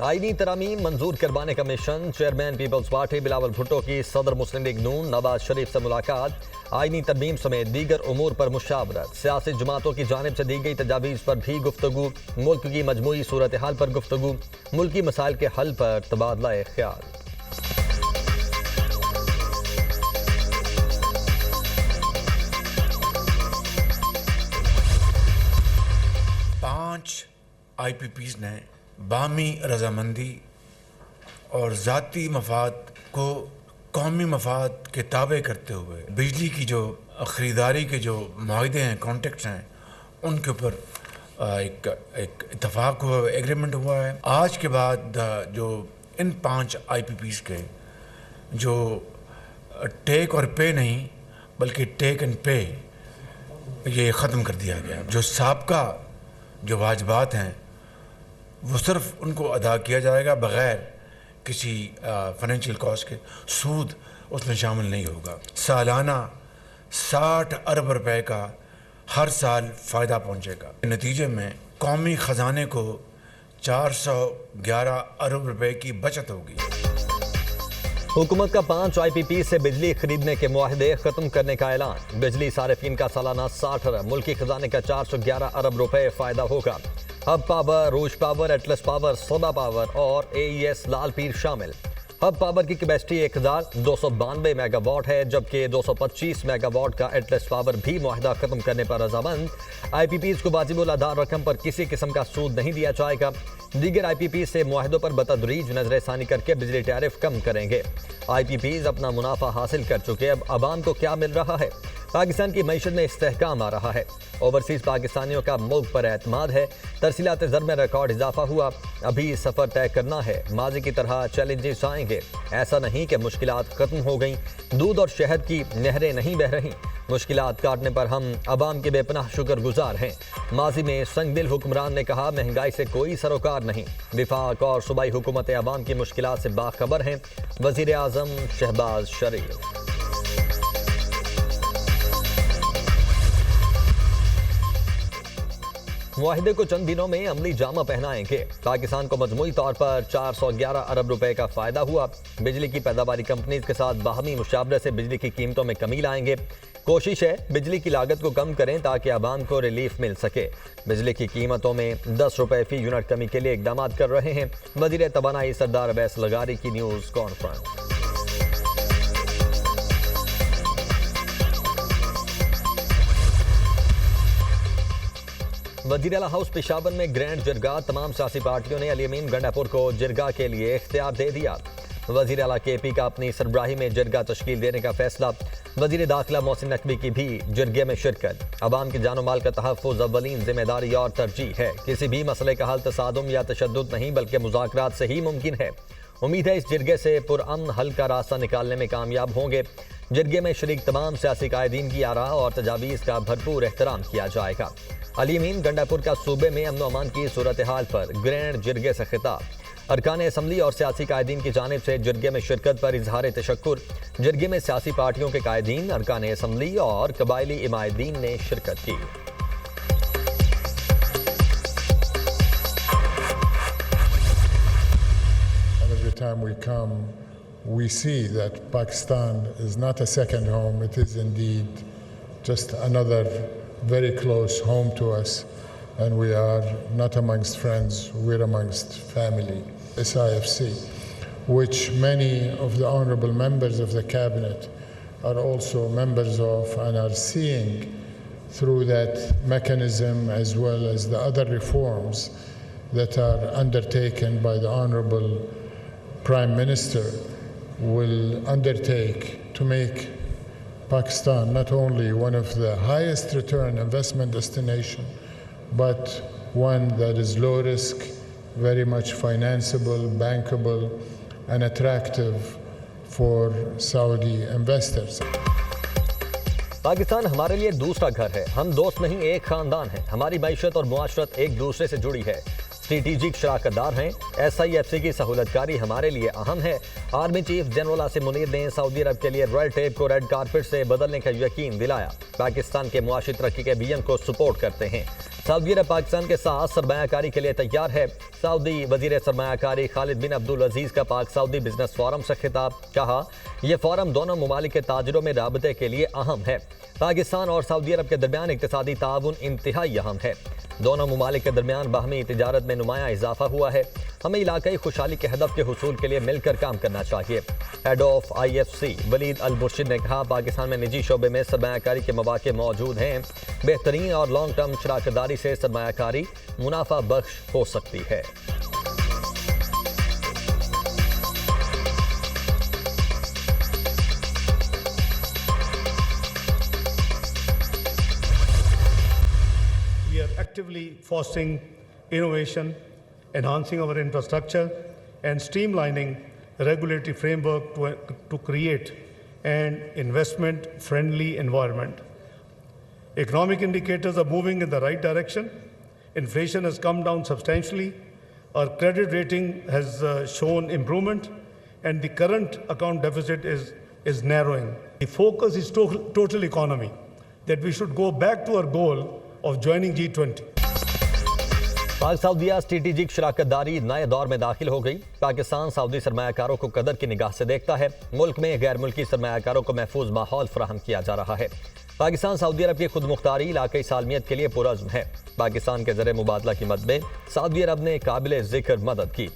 आईनी तरामीम मंजूर करवाने का मिशन। Chairman people's party Bilawal Bhutto की सदर मुस्लिम लीग नून नवाज शरीफ से मुलाकात। आईनी तरमीम समेत दीगर उमूर पर मुशावरत। सियासी जमातों की जानिब से दी गई तजावीज़ पर भी गुफ्तगू। मुल्क की मजमूई सूरत हाल पर गुफ्तगू। मुल्की मसाइल के हल पर तबादला ख्याल। पांच IPPs ने बामी रजामंदी और ज़ाती मफाद को कौमी मफाद के ताबे करते हुए बिजली की जो ख़रीदारी के जो माहदे हैं, कॉन्ट्रैक्ट्स हैं, उनके ऊपर एक इत्तफाक हुआ, एग्रीमेंट हुआ है। आज के बाद जो इन 5 IPPs के जो टेक और पे नहीं बल्कि टेक एंड पे ये ख़त्म कर दिया गया। जो साबका जो वाजबात हैं वो सिर्फ उनको अदा किया जाएगा बग़ैर किसी फाइनेंशियल कॉस्ट के। सूद उसमें शामिल नहीं होगा। सालाना 60 अरब रुपए का हर साल फ़ायदा पहुंचेगा। नतीजे में कौमी ख़जाने को 411 अरब रुपए की बचत होगी। हुकूमत का 5 IPP से बिजली खरीदने के मुआहदे खत्म करने का ऐलान। बिजली सारिफिन का सालाना 60 अरब, मुल्की खजाने का 411 अरब रुपए फायदा होगा। Hub Power, Rousch Power, Atlas Power, Saba Power और AES लाल पीर शामिल। हब पावर की कैपेसिटी 1292 मेगावाट है, जबकि 225 मेगावाट का एटलस पावर भी मुआहदा खत्म करने पर रजामंद। IPPs को वाजिबुल अदा रकम पर किसी किस्म का सूद नहीं दिया जाएगा। दीगर IPP से मुआहदों पर बतदरीज नजरसानी करके बिजली टैरिफ कम करेंगे। IPPs अपना मुनाफा हासिल कर चुके, अब आवाम को क्या मिल रहा है? पाकिस्तान की मईशत में इस्तेहकाम आ रहा है। ओवरसीज पाकिस्तानियों का मुल्क पर एतमाद है। तरसीलात ज़र में रिकॉर्ड इजाफा हुआ। अभी सफ़र तय करना है। माजी की तरह चैलेंजेस आएंगे। ऐसा नहीं कि मुश्किलात खत्म हो गई। दूध और शहद की नहरें नहीं बह रही। मुश्किलात काटने पर हम अवाम के बेपनाह शुक्रगुजार हैं। माजी में संगदिल हुक्मरान ने कहा, महंगाई से कोई सरोकार नहीं। विफाक और सूबाई हुकूमतें अवाम की मुश्किलात से बाखबर हैं। वज़ीर आज़म शहबाज शरीफ। मुआहिदे को चंद दिनों में अमली जामा पहनाएंगे। पाकिस्तान को मजमूई तौर पर 411 अरब रुपए का फायदा हुआ। बिजली की पैदावारी कंपनीज के साथ बाहमी मुशावरत से बिजली की कीमतों में कमी लाएंगे। कोशिश है बिजली की लागत को कम करें ताकि आवाम को रिलीफ मिल सके। बिजली की कीमतों में 10 रुपए फी यूनिट कमी के लिए इकदाम कर रहे हैं। वजीर तवानाई सरदार अवैस लगारी की न्यूज़ कॉन्फ्रेंस। वज़ीर आला हाउस पेशावर में ग्रैंड जिरगा। तमाम सियासी पार्टियों ने अली अमीन गंडापुर को जिरगा के लिए इख्तियार दे दिया। वज़ीर आला KP का अपनी सरबराही में जिरगा तश्कील देने का फैसला। वज़ीर दाखिला मोहसिन नकवी की भी जिरगे में शिरकत। अवाम के जानो माल का तहफ़्फ़ुज़ अव्वलीन जिम्मेदारी और तरजीह है। किसी भी मसले का हल तसादुम या तशद्दुद नहीं बल्कि मुज़ाकरात से ही मुमकिन है। उम्मीद है इस जिरगे से पुरअमन हल का रास्ता निकालने में कामयाब होंगे। जिरगे में शरीक तमाम सियासी कायदीन की आरा और तजावीज़ का भरपूर एहतराम किया जाएगा। अली अमीन गंडापुर का सूबे में अमन अमान की सूरत हाल पर ग्रैंड जिरगे से खिताब। अरकान असम्बली और सियासी कायदीन की जानिब से जिरगे में शिरकत पर इजहार तशक्कुर। जिरगे में सियासी पार्टियों के कायदीन, अरकान असम्बली और कबायली इमायदीन ने शिरकत की। Every time we come, we see that Pakistan is not a second home. It is indeed just another very close home to us, and we are not amongst friends, we're amongst family. SIFC, which many of the honorable members of the cabinet are also members of and are seeing through that mechanism, as well as the other reforms that are undertaken by the honorable Prime Minister, will undertake to make Pakistan not only one of the highest return investment destination, but one that is low risk, very much financeable, bankable, and attractive for Saudi investors. Pakistan हमारे लिए दूसरा घर है। हम दोस्त नहीं, एक खानदान है। हमारी मईशत और मुआशरत एक दूसरे से जुड़ी है। स्ट्रेटेजिक शराकतदार हैं। SIFC की सहूलतकारी हमारे लिए अहम है। Army chief general Asim Munir ने सऊदी अरब के लिए रेड टेप को रेड कारपेट से बदलने का यकीन दिलाया। पाकिस्तान के मुआशी तरक्की के विजन को सपोर्ट करते हैं। सऊदी अरब पाकिस्तान के साथ सरमायाकारी के लिए तैयार है। सऊदी वजीर सरमायाकारी खालिद बिन अब्दुल अजीज का पाक सऊदी बिजनेस फोरम से खिताब। कहा, यह फोरम दोनों ममालिक के ताजिरों में राबते के लिए अहम है। पाकिस्तान और सऊदी अरब के दरमियान इक्तिसादी ताउन इंतहाई अहम है। दोनों ममालिक के दरमियान बाहमी तिजारत में नुमाया इजाफा हुआ है। हमें इलाकाई खुशहाली के हदफ के हुसूल के लिए मिलकर काम करना चाहिए। हेड ऑफ IFC वलीद अल मुर्शिद ने कहा, पाकिस्तान में निजी शोबे में सरमायाकारी के मौके मौजूद हैं। बेहतरीन और लॉन्ग टर्म शराकतदारी से सरमायाकारी मुनाफा बख्श हो सकती है। We are actively fostering innovation, enhancing our infrastructure, and streamlining regulatory framework to create an investment-friendly environment. Economic indicators are moving in the right direction. Inflation has come down substantially. Our credit rating has shown improvement, and the current account deficit is narrowing. The focus is total economy, that we should go back to our goal of joining G20. पाक सऊदीया strategic शराकतदारी नए दौर में दाखिल हो गई। Pakistan Saudi सरमायाकारों को कदर की निगाह से देखता है। मुल्क में गैर मुल्की सरमायाकारों को महफूज माहौल फराहम किया जा रहा है। पाकिस्तान सऊदी अरब की खुद मुख्तारी इलाकाई सालमियत के लिए पुरज़्म है। पाकिस्तान के ज़रिए मुबादला की मद में सऊदी अरब ने काबिल ज़िक्र मदद की।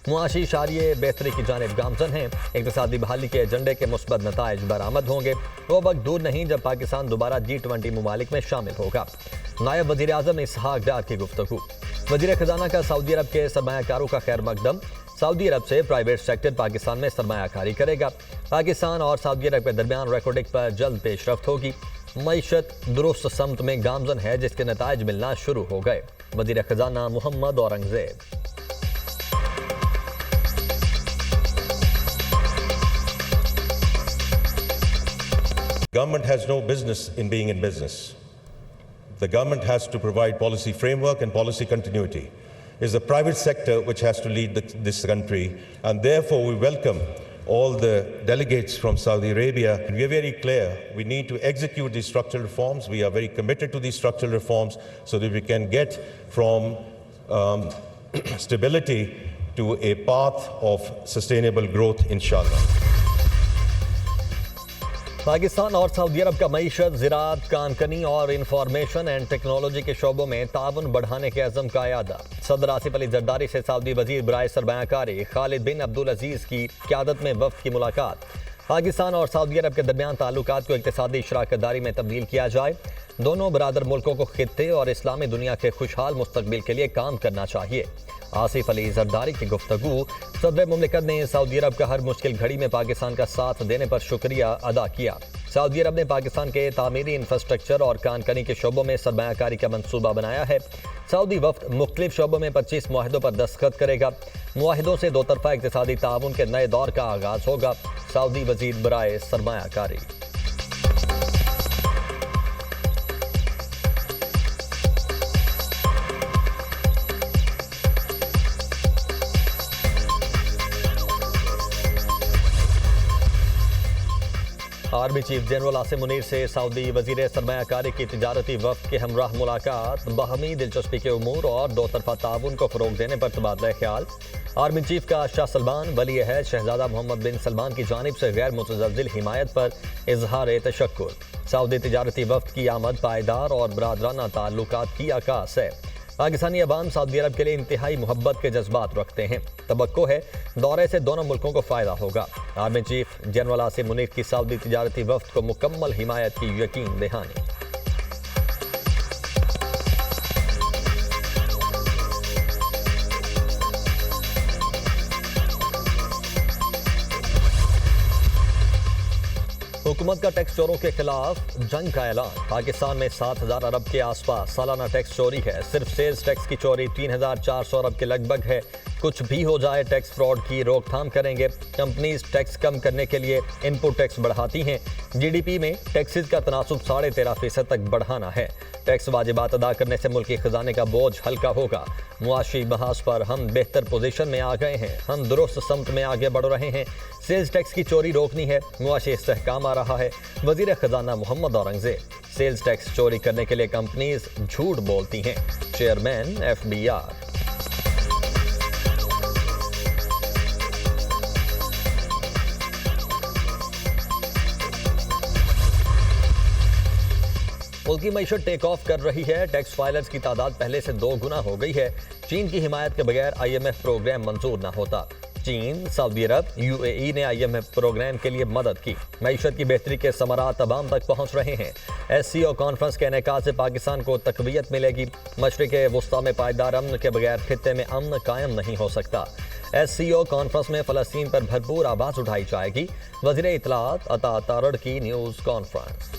मुआशी शारिये बेहतरी की जानिब गामजन हैं। इक़्तिसादी बहाली के एजेंडे के मुस्बत नताइज बरामद होंगे। वो वक्त दूर नहीं जब पाकिस्तान दोबारा G20 ममालिक में शामिल होगा। नायब वज़ीर आज़म इसहाक डार की गुफ्तगू। वज़ीर ख़जाना का सऊदी अरब के सरमायाकारों का खैर मकदम। सऊदी अरब से प्राइवेट सेक्टर पाकिस्तान में सरमायाकारी करेगा। पाकिस्तान और सऊदी अरब के दरमियान रिकॉर्डिंग पर जल्द पेशरफ्त होगी। मईशत दुरुस्त समत में गामजन है, जिसके नताइज मिलना शुरू हो गए। वज़ीर ख़जाना Mohammad Aurangzeb. Government has no business in being in business. The government has to provide policy framework and policy continuity. It's the private sector which has to lead this country, and therefore we welcome all the delegates from Saudi Arabia. We are very clear, we need to execute these structural reforms. We are very committed to these structural reforms so that we can get from stability to a path of sustainable growth, inshallah. Pakistan और Saudi अरब का मईशत, ज़राअत, कानकनी और information and technology के शोबों में ताउन बढ़ाने के अज़म का यादा। सदर आसिफ अली जरदारी से सऊदी वज़ीर बराए सरमायाकारी खालिद बिन अब्दुल अजीज़ की क़यादत में वफ़द की मुलाकात। पाकिस्तान और सऊदी अरब के दरमियान ताल्लुकात को इक़्तिसादी शराकतदारी में तब्दील किया जाए। दोनों बरादर मुल्कों को खित्ते और इस्लामी दुनिया के खुशहाल मुस्तकबिल के लिए काम करना चाहिए। आसिफ अली जरदारी की गुफ्तगू। सदर मुमलिकत ने सऊदी अरब का हर मुश्किल घड़ी में पाकिस्तान का साथ देने पर शुक्रिया अदा किया। सऊदी अरब ने पाकिस्तान के तामीरी इंफ्रास्ट्रक्चर और कानकनी के शोबों में सरमायाकारी का मंसूबा बनाया है। सऊदी वफ्द मुख्तलिफ शोबों में 25 मुआहिदों पर दस्तखत करेगा। मुआहिदों से दो तरफा इक़्तिसादी ताउन के नए दौर का आगाज होगा। सऊदी वज़ीर बराए सरमायाकारी। Army chief general Asim Munir से सऊदी वज़ीर सरमायाकारी की तिजारती वफ़द के हमराह मुलाकात। बाहमी दिलचस्पी के उमूर और दो तरफा ताउन को फ़रोग़ देने पर तबादला ख्याल। आर्मी चीफ का शाह सलमान वली अहद शहजादा मोहम्मद बिन सलमान की जानिब से गैर मुतज़लज़िल हिमायत पर इजहार तशक्कुर। सऊदी तिजारती वफ़द की आमद पायदार और बरादराना ताल्लुकात की अक्कास है। पाकिस्तानी अवाम सऊदी अरब के लिए इंतहाई मोहब्बत के जज्बात रखते हैं। तवक्को है दौरे से दोनों मुल्कों को फ़ायदा होगा। Army chief general Asim Munir की सऊदी तिजारती वफ़द को मुकम्मल हिमायत की यकीन दहानी। हुकूमत का टैक्स चोरों के खिलाफ जंग का ऐलान। पाकिस्तान में 7,000 अरब के आसपास सालाना टैक्स चोरी है। सिर्फ सेल्स टैक्स की चोरी 3,400 अरब के लगभग है। कुछ भी हो जाए टैक्स फ्रॉड की रोकथाम करेंगे। कंपनीज टैक्स कम करने के लिए इनपुट टैक्स बढ़ाती हैं। जीडीपी में टैक्सेस का तनासुब 13.5% तक बढ़ाना है। टैक्स वाजिबात अदा करने से मुल्की खजाने का बोझ हल्का होगा। मुआशी महाज पर हम बेहतर पोजीशन में आ गए हैं। हम दुरुस्त समत में आगे बढ़ रहे हैं। सेल्स टैक्स की चोरी रोकनी है। मुआशी इस्तेहकाम आ रहा है। वजीर खजाना मोहम्मद औरंगजेब। सेल्स टैक्स चोरी करने के लिए कंपनीज झूठ बोलती हैं। Chairman FBR। मुल्की मईशत टेक ऑफ कर रही है। टैक्स फाइलर्स की तादाद पहले से 2 गुना हो गई है। चीन की हिमायत के बगैर IMF प्रोग्राम मंजूर न होता। चीन, सऊदी अरब, UAE ने IMF प्रोग्राम के लिए मदद की। मईशत की बेहतरी के समारात अवाम तक पहुंच रहे हैं। SCO कॉन्फ्रेंस के इनेकाद से पाकिस्तान को तकवीयत मिलेगी। मशरिक़ वुस्ता में पायदार अमन के बगैर खित्ते में अमन कायम नहीं हो सकता। SCO कॉन्फ्रेंस में फ़लस्तीन पर भरपूर आवाज़ उठाई जाएगी। वज़ीर इत्तलात अता तारड़ की न्यूज़ कॉन्फ्रेंस।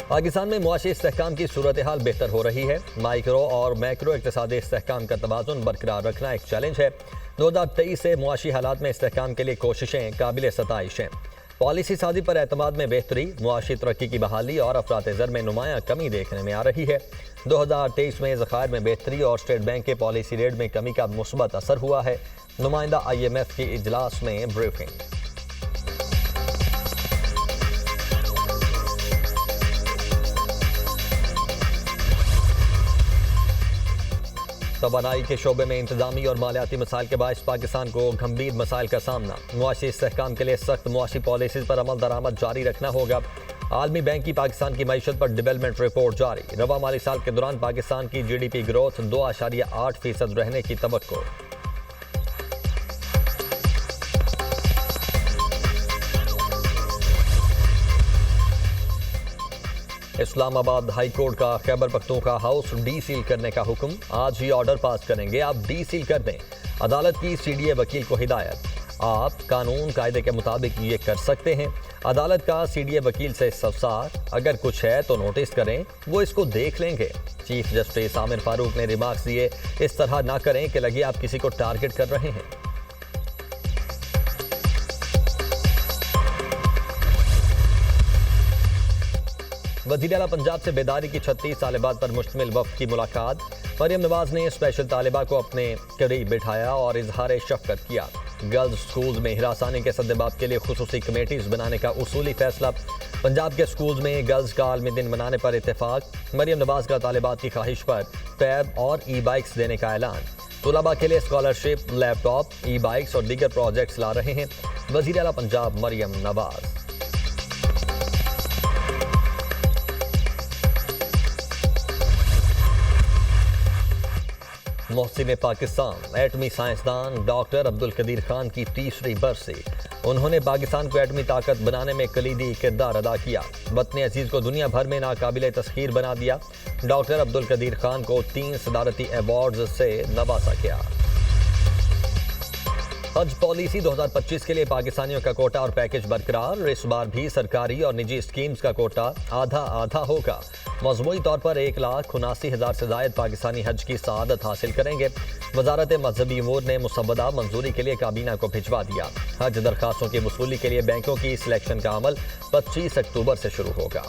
पाकिस्तान में मुआशी इस्तेहकाम की सूरत हाल बेहतर हो रही है। माइक्रो और मैक्रो इक़्तिसादी इस्तेहकाम का तवाज़ुन बरकरार रखना एक चैलेंज है। 2023 से मुआशी हालात में इस्तेहकाम के लिए कोशिशें काबिल सताइश हैं। पॉलिसी साजी पर एतमाद में बेहतरी, मुआशी तरक्की की बहाली और अफरात ज़र में नुमायाँ कमी देखने में आ रही है। 2023 में ज़खायर में बेहतरी और स्टेट बैंक के पॉलिसी रेट में कमी का मुस्बत असर हुआ है। नुमाइंदा IMF के इजलास में ब्रीफिंग। तवानाई के शोबे में इंतजामी और मालियाती मसाइल के बायस पाकिस्तान को गंभीर मसाइल का सामना। मुआशी इस्तेहकाम के लिए सख्त मुआशी पॉलिसीज पर अमल दरामद जारी रखना होगा। आलमी बैंक की पाकिस्तान की मईशत पर डेवलपमेंट रिपोर्ट जारी। रवा माली साल के दौरान पाकिस्तान की GDP ग्रोथ 2.8% रहने की तवक्को। इस्लामाबाद हाई कोर्ट का खैबर पख्तूनख्वा हाउस डीसील करने का हुक्म। आज ही ऑर्डर पास करेंगे, आप डीसील कर दें। अदालत की CDA वकील को हिदायत। आप कानून कायदे के मुताबिक ये कर सकते हैं। अदालत का CDA वकील से इस्तफसार, अगर कुछ है तो नोटिस करें, वो इसको देख लेंगे। चीफ जस्टिस आमिर फारूक ने रिमार्क्स दिए, इस तरह ना करें कि लगे आप किसी को टारगेट कर रहे हैं। वज़ीर आला पंजाब से बेदारी की 36 साल बाद पर मुश्तमिल वफ़द की मुलाकात। मरियम नवाज ने स्पेशल तालिबा को अपने करीब बिठाया और इजहार शफ़क़त किया। गर्ल्स स्कूल्स में हिरासानी के सद्देबाब के लिए खुसूसी कमेटीज बनाने का उसूली फैसला। पंजाब के स्कूल्स में गर्ल्स का आलमी दिन मनाने पर इत्तेफाक। मरियम नवाज का तालिबात की ख्वाहिश पर टैब और ई-बाइक्स देने का ऐलान। तुलबा के लिए स्कॉलरशिप, लैपटॉप, ई-बाइक्स और दीगर प्रोजेक्ट्स ला रहे हैं वज़ीर आला पंजाब मरियम नवाज। मोहसिन पाकिस्तान एटमी साइंसदान डॉक्टर अब्दुल कदीर खान की 3री बरसी। उन्होंने पाकिस्तान को एटमी ताकत बनाने में कलीदी किरदार अदा किया। वतन अजीज को दुनिया भर में नाकाबिले तस्खीर बना दिया। डॉक्टर अब्दुल कदीर खान को 3 सदारती अवार्ड से नवाजा गया। हज पॉलिसी 2025 के लिए पाकिस्तानियों का कोटा और पैकेज बरकरार। इस बार भी सरकारी और निजी स्कीम्स का कोटा आधा आधा होगा। मजमूई तौर पर 1,79,000 से जायद पाकिस्तानी हज की सआदत हासिल करेंगे। वजारत मजहबी उमूर ने मुसव्वदा मंजूरी के लिए काबीना को भिजवा दिया। हज दरखास्तों की वसूली के लिए बैंकों की सिलेक्शन का अमल 25 अक्टूबर से शुरू होगा।